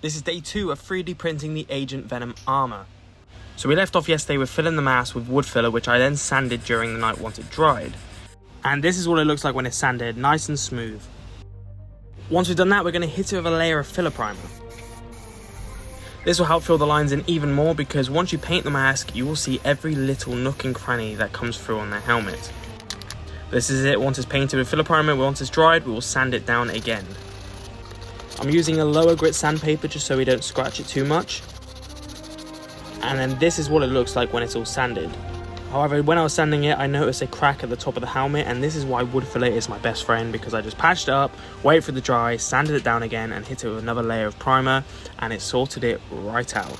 This is day 2 of 3D printing the Agent Venom armour. So we left off yesterday with filling the mask with wood filler, which I then sanded during the night once it dried. And this is what it looks like when it's sanded, nice and smooth. Once we've done that, we're going to hit it with a layer of filler primer. This will help fill the lines in even more, because once you paint the mask, you will see every little nook and cranny that comes through on the helmet. This is it. Once it's painted with filler primer, once it's dried, we will sand it down again. I'm using a lower grit sandpaper just so we don't scratch it too much. And then this is what it looks like when it's all sanded. However, when I was sanding it, I noticed a crack at the top of the helmet, and this is why wood filler is my best friend, because I just patched it up, waited for it to dry, sanded it down again, and hit it with another layer of primer, and it sorted it right out.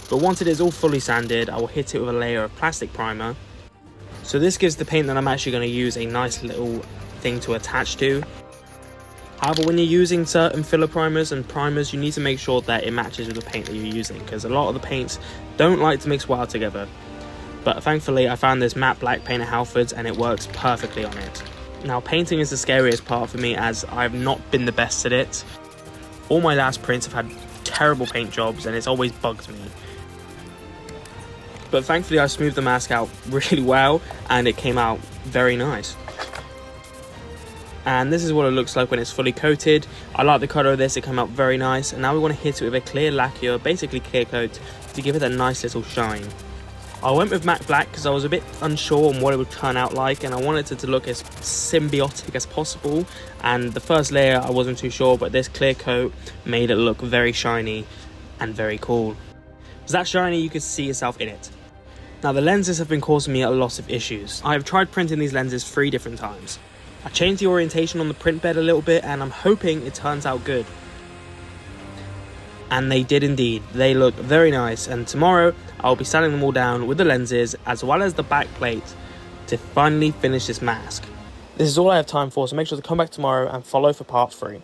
But once it is all fully sanded, I will hit it with a layer of plastic primer. So this gives the paint that I'm actually going to use a nice little thing to attach to. However, when you're using certain filler primers and primers, you need to make sure that it matches with the paint that you're using, because a lot of the paints don't like to mix well together. But thankfully, I found this matte black paint at Halfords and it works perfectly on it. Now, painting is the scariest part for me, as I've not been the best at it. All my last prints have had terrible paint jobs and it's always bugged me. But thankfully, I smoothed the mask out really well and it came out very nice. And this is what it looks like when it's fully coated. I like the colour of this, it came out very nice. And now we want to hit it with a clear lacquer, basically clear coat, to give it a nice little shine. I went with matte black because I was a bit unsure on what it would turn out like, and I wanted it to look as symbiotic as possible. And the first layer I wasn't too sure, but this clear coat made it look very shiny and very cool. It was that shiny you could see yourself in it. Now, the lenses have been causing me a lot of issues. I have tried printing these lenses 3 different times. I changed the orientation on the print bed a little bit, and I'm hoping it turns out good. And they did indeed. They look very nice, and tomorrow I'll be sanding them all down with the lenses as well as the back plate to finally finish this mask. This is all I have time for, so make sure to come back tomorrow and follow for part 3.